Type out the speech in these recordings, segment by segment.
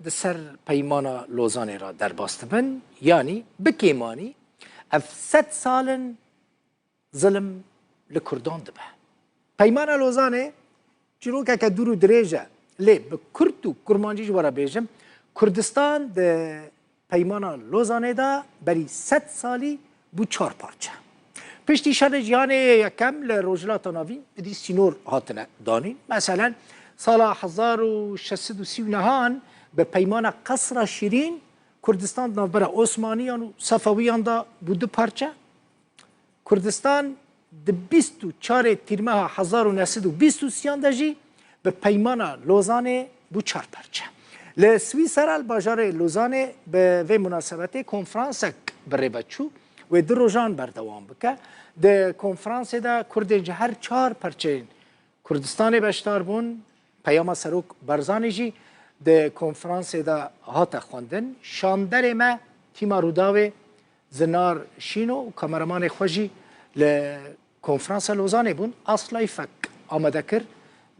دسر پیمانا لوزانه را در باستبن یعنی بکیمانی اف 100 سالن ظلم لکردان دبه پیمانا لوزانه چیروکه که دورو دریجه لی به کرد و کرمانجی جوارا بیجم کردستان ده پیمانا لوزانه دا بری 100 سالی بو 4 پارچه پشتی شد جیانه یکم لروجلات ناوین بدی سینور هاتنه دانین مثلا سال 1639 به پیمان قصر شیرین کردستان نوبر عثمانیان و صفویان دا بود پارچه کردستان د 24 تیر ماه 1923 دجی به پیمان لوزانه بو 4 پارچه لسویسرا باجار لوزانه به و مناسبت کنفرانسک بره بچو و در روزان بردوام بکه د کنفرانس دا کردنج هر 4 پارچه کردستان بشتار بون پیام سروک برزانی جی د کنفرانس دا هات خواندن شاندر ما تیما روداوی زنار شینو و کامرمان خوشی ل کنفرانس لوزانه بون اصلای فک آمده کر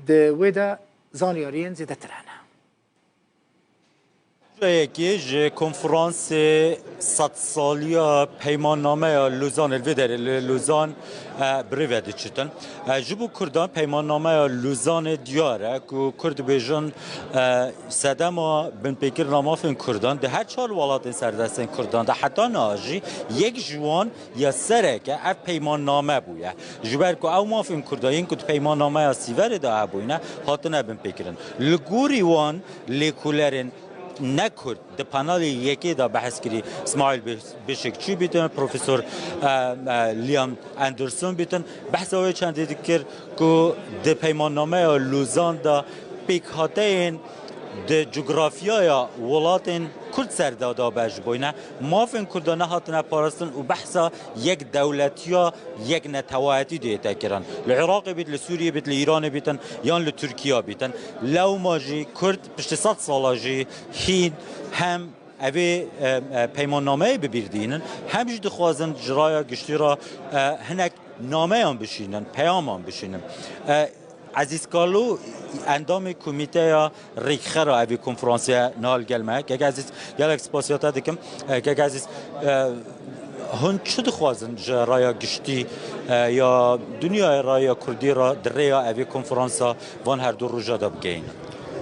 د ویدا زانیارین زیده ترانه یکی ج کنفرانس 100 سالی پیمان نامه لوزان الودر لوزان بریود چتن جبو کردان پیمان نامه لوزان دیاره کو کرد بیجن سدما بن پیکر نامافن کردان ده هر 4 ولات سردستن کردان ده حتی ناجی یک جوان یا سره که اف پیمان نامه بویه جبر کو او مافن کردان این کد پیمان نامه سیور ده بوینه هاتنه بن پیکرن لگوری وان لیکولرن نکرد د پانال یکی دا بحث کردی اسماعیل بشکچی بیتن پروفسور لیام اندرسون بیتن بحث اوی چند دیگر که د پیمان نامه لوزان دا پیک هاتین د جغرافیای ولاتین کرد سردادا بج بوینه مافن کردانه هاتنه پارستن و بحثا یک دولتیا یک نتوایتی دیتا کرن العراق بیت لسوریه بیت لایران بیتن یان لترکیه بیتن لو ماجی کرد پشت 100 سالاجی هین هم اوی پیمان نامه ببیردینن همش دخوازن جرای گشتی را هنک نامه هم بشینن پیام هم بشینن عزیز کالو اندام کمیته ریخه را اوی کنفرانسیه نال گلمه که عزیز گل اکسپاسیاتا دکم که عزیز هن چه دخوازن رای گشتی یا دنیا رای کردی را در ریا اوی کنفرانسا وان هر دو روژا دا بگین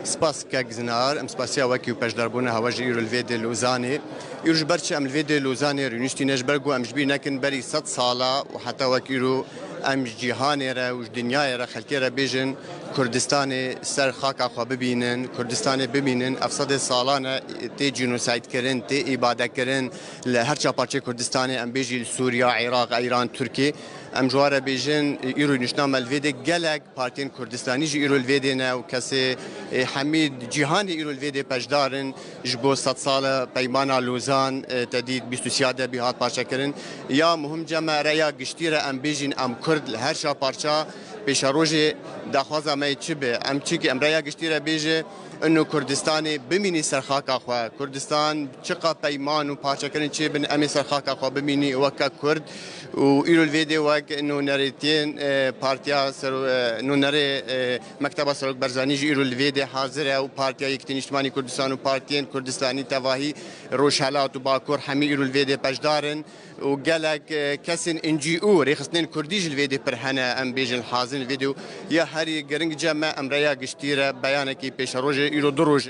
سپاس كاكزنار سپاسيا وكي وبجدربونا هواجي يرو الفيدي لوزاني يرج برشا ام الفيدي لوزاني رينشتي نجبرغو ام جبي نكن بري 100 صاله وحتى وكيرو ام جيهاني را وج دنياي را خلكي را بيجن كردستاني سر خاكا خو ببينن كردستاني ببينن افسد سالانه تي جنوسايد كرن تي اباده كرن لهرچا بارچه كردستاني ام بيجي سوريا عراق ايران تركي ام جواره بيجن يرو نشنام الفيدي جلك بارتين كردستاني جي يرو الفيدي نا وكسي حميد جيهاني يرو الفيدي بجدارن جبو 100 ساله بيمانا لوزان تديد 23 بهات بارچه كرن يا مهم جما ريا گشتيره ام بيجن ام كرد هرچا بارچه پیشروجی دخوازه می چی به ام چی که امریا گشتیره بیجه انو کردستانی بمینی سرخاکا خو کردستان چقا پیمان و پارچه کردن چی بن امی سرخاکا خو بمینی وکا کرد و ایرو الویدیو وک انو نریتین پارتیا سر انو نری مکتب سرک برزانی جی ایرو الویدی حاضره و پارتیا یکتین اجتماعی کردستان و پارتین کردستانی تواهی روشالات و باکور همی ایرو الویدی پجدارن و گلک کسین انجی او ریخستین کردیج الویدی پر هنه ام بیجن حاضر الفيديو يا هاري جرينج جامع امريا قشتيره بيانك بيش روجي يرو دروج